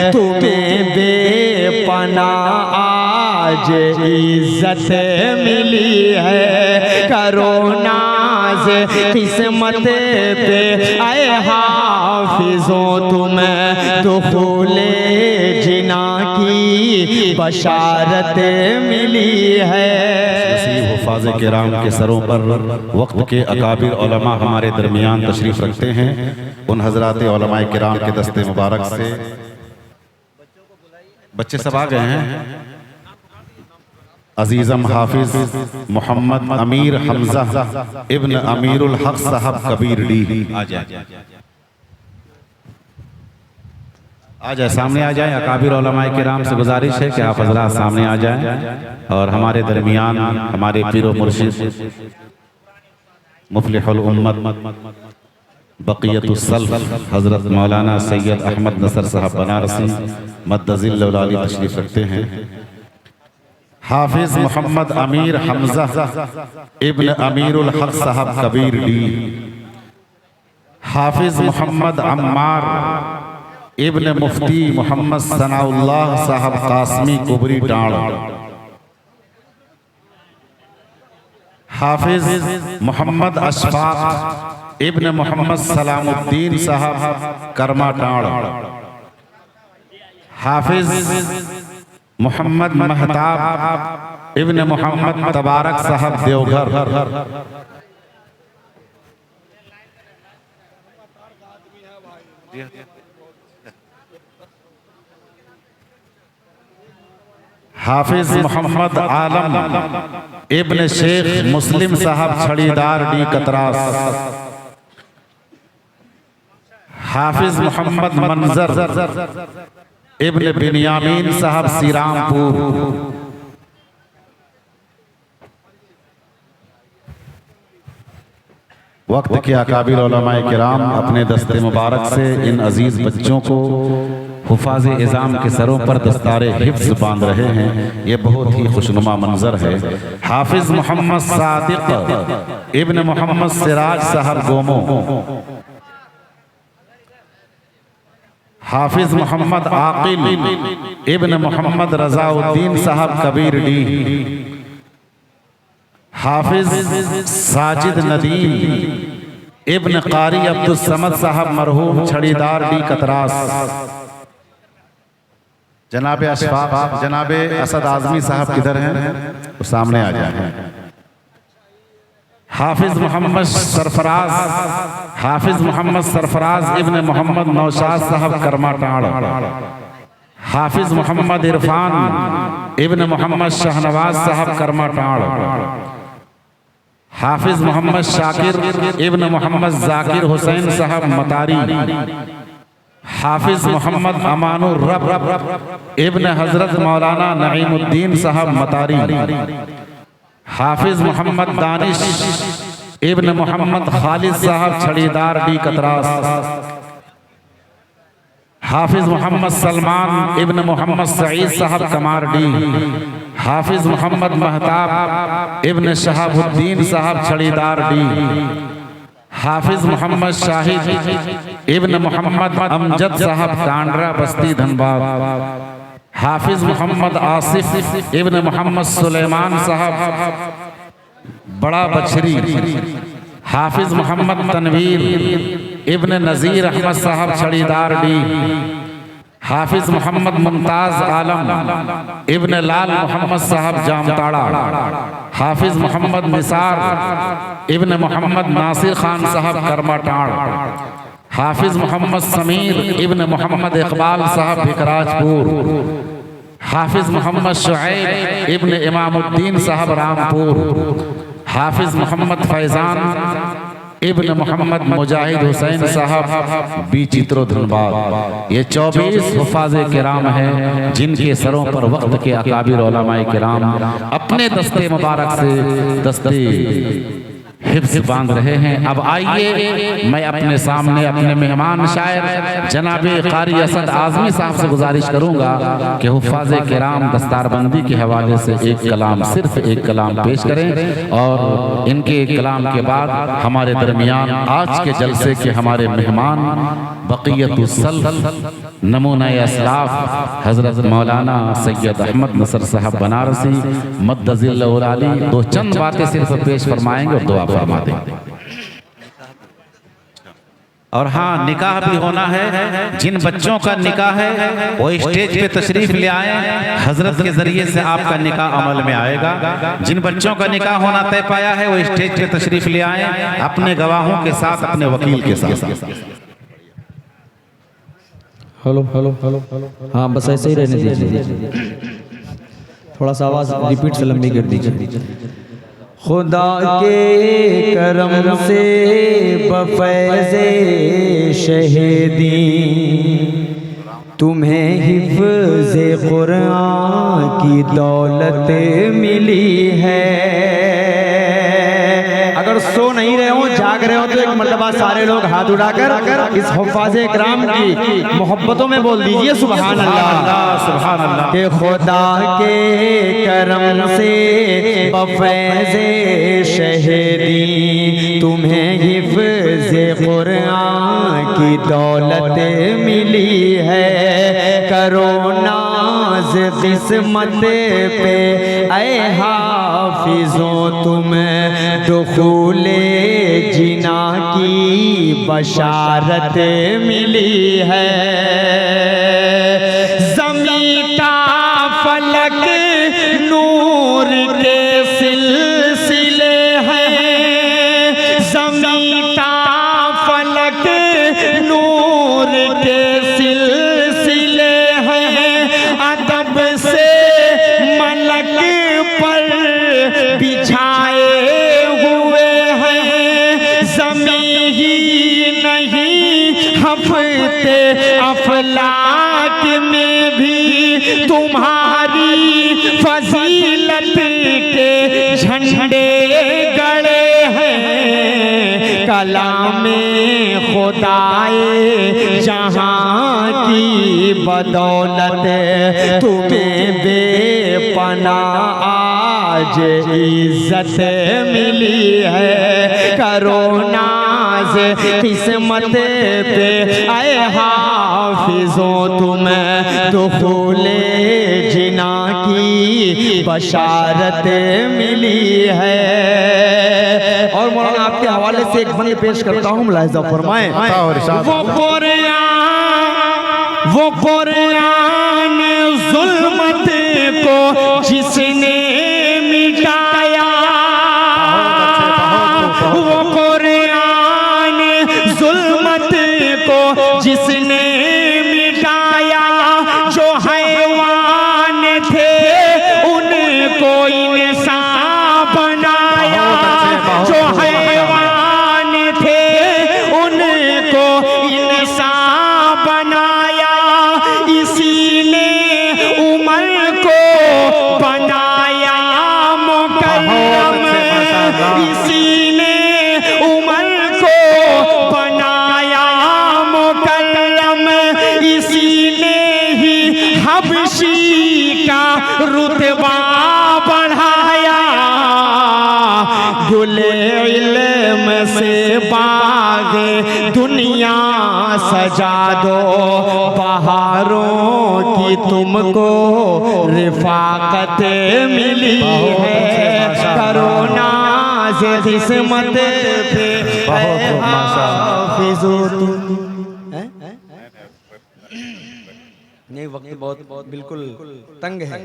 तुम्हें बेपनाह आज इज्जत मिली है, करो नाज किस्मत पे आए हाफिजों तुम्हें दुखूले जिना की बशारत मिली है। हुफ़ाज़ किराम के सरों पर वक्त के अकाबिर उलमा हमारे दरमियान तशरीफ़ रखते हैं। उन हज़रात उलमा किराम के दस्ते मुबारक से बच्चे सब आ गए हैं। अजीज़म हाफिज मोहम्मद अमीर हमजा इब्न अमीरुल हक साहब कबीर डी आ जाए, सामने आ जाए। अकाबिर उलमाए किराम से गुजारिश है कि आप हज़रात सामने आ जाएं और हमारे दरमियान हमारे पीरो मुर्शिद मुफ़लिहुल उम्मत बक़ियतुस सल्फ़ हज़रत मौलाना सैयद अहमद नसर साहब बनारसी मद्दज़िल्लुल आली तशरीफ़ रखते हैं। हाफिज मोहम्मद अमीर हमजा इब्न अमीरुल हक साहब कबीर डी, हाफिज मोहम्मद अम्मार इब्न मुफ्ती मोहम्मद सनाउल्लाह साहब कासमी कुबरी टाड़, हाफिज मोहम्मद अशफाक इब्न मोहम्मद सलामुद्दीन साहब कर्मा टाड़, हाफिज मोहम्मद महताब इब्न मोहम्मद तबारक साहब देवघर, हाफिज मोहम्मद आलम इब्न शेख मुस्लिम साहब छड़ीदार डी कतरास, हाफिज मोहम्मद मंजर इब्न बिन्यामीन साहब सीरामपुर, वक्त के अकाबिर उलमाए किराम अपने दस्ते मुबारक से इन अजीज बच्चों को हुफ़ाज़ इज़ाम के सरों पर दस्तारे हिफ्ज़ बांध रहे हैं। ये बहुत ही खुशनुमा मंजर है। हाफिज मोहम्मद सादिक इब्न मोहम्मद सिराज साहब गोमो, हाफिज मोहम्मद आकिल इब्न मोहम्मद रज़ाउद्दीन साहब कबीर डी, हाफिज साजिद नदीम इब्न कारी अब्दुल समद साहब मरहूम छड़ीदार डी कतरास, जनाबे अशफाक जनाबे असद आज़मी साहब किधर हैं, वो सामने आ जाए। हाफिज मोहम्मद सरफराज, हाफिज मोहम्मद सरफराज इब्न मोहम्मद नौशाद साहब कर्मा टाड़, हाफिज मोहम्मद इरफान इब्न मोहम्मद शाहनवाज साहब कर्मा टाड़, हाफिज मोहम्मद शाकिर इब्न मोहम्मद जाकिर हुसैन साहब मतारी, हाफिज मोहम्मद अमानुर रब इब्न हजरत मौलाना नईमुद्दीन साहब मतारी, हाफिज मोहम्मद दानिश इब्न मोहम्मद खालिद साहब छड़ीदार डी कतरास, हाफिज मोहम्मद सलमान इब्न मोहम्मद सईद साहब कमार डी, हाफिज मोहम्मद महताब इब्न शहाबुद्दीन साहब छड़ीदार डी, हाफिज मोहम्मद शाहिद इब्न मोहम्मद अमजद साहब टांडरा बस्ती धनबाद, हाफिज मोहम्मद आसिफ इब्न मोहम्मद सुलेमान साहब बड़ा बछरी, हाफिज मोहम्मद तनवीर इब्न नज़ीर अहमद साहब छड़ीदार डी, हाफिज मोहम्मद मुमताज आलम इब्न लाल मोहम्मद साहब जामताड़ा, हाफिज मोहम्मद निसार इब्न मोहम्मद नासिर खान साहब कर्मा टाड़, हाफिज मोहम्मद समीर इब्न मोहम्मद इकबाल साहब भिकराजपुर, हाफिज मोहम्मद शुएब इब्न इमामुद्दीन साहब रामपुर, हाफिज मोहम्मद फैजान इब्न मोहम्मद मुजाहिद हुसैन साहब बी चित्रो धनबाद। ये 24 हुफ़ाज़ किराम हैं जिनके सरों पर वक्त के अकाबिर उलमाए किराम अपने दस्ते मुबारक से दस्ते हिफ्ज़ बांध रहे हैं। अब आइए मैं अपने सामने अपने मेहमान शायर जनाबे कारी असद आज़मी साहब से गुजारिश करूंगा कि हुफ़ाज़ किराम दस्तारबंदी के हवाले से एक कलाम, सिर्फ एक कलाम पेश करें और इनके कलाम के बाद हमारे दरमियान आज के जलसे के हमारे मेहमान बक़ियतुस सल्फ़ नमूना असलाफ हज़रत मौलाना सैयद अहमद नसर साहब बनारसी मद्दज़िल्लहुल आली दो चंद बातें सिर्फ पेश फरमाएंगे और दुआ फरमा देंगे। और हाँ, निकाह भी होना है। जिन बच्चों का निकाह है वो स्टेज पे तशरीफ ले आए, हजरत के जरिए से आपका निकाह अमल में आएगा। जिन बच्चों का निकाह होना तय पाया है वो स्टेज पे तशरीफ ले आए, अपने गवाहों के साथ, अपने वकील के साथ। हेलो हेलो हेलो हेलो, हाँ बस ऐसे ही रहने दीजिए, थोड़ा सा आवाज़ रिपीट से लंबी कर दीजिए। खुदा के करम से बफ़ैज़े शहीदी तुम्हें हिफ़्ज़े कुरान की दौलत मिली है। अगर सो नहीं रहे हो, जाग रहे हो तो एक मर्तबा सारे लोग हाथ उठाकर इस हुफ़ाज़े किराम की मोहब्बतों में बोल दीजिए सुभान अल्लाह, सुभान अल्लाह। के खुदा के करम से बफ़ैज़े शहीदी तुम्हें हिफ़्ज़े कुरान की दौलत मिली है। करो नाज़ किस्मत पे ऐ हाफ़िज़ों तुम्हें दुख़ूले जिना की बशारत मिली है। ज़मीता फलक नूर के सिलसिले हैं, ज़मीता फलक नूर के सिलसिले हैं। अदब से मलक पर बिछाए हुए हैं, ज़मीं ही नहीं हफ़्ते अफ़लाक में भी तुम्हारी फजीलत के झंडे गड़े हैं। कलामे खुदाए जहाँ की बदौलत तुम्हें बेपनाह आज इज्जत मिली है। करो नाज़ किस्मत पे ऐ हाफ़िज़ों तुम्हें दुख़ूले जिना की बशारत मिली है। और मौलाना आपके हवाले से एक बंद पेश करता हूँ, मुलाहिज़ा फरमाएं। वो कुरान ज़ुल्मत को जिसने मिटाया, वो कुरान ज़ुल्मत को जिसने मिटाया। जो हैवान थे उनको इंसान बनाया, जो हैवान थे उनको इंसान बनाया। इसी ने उमर को बनाया मुकर्रम, इसी ने उमर को बनाया मुकर्रम। इसी ने ही हबशी का रुतबा बढ़ाया। गुले इल्म से बाग़े दुनिया सजा दो, बहारों की तुमको रिफ़ाक़त मिली है। करो नाज़ किस्मत पे हाफ़िज़ों तुम। नहीं, वक्त बहुत बिल्कुल तंग है।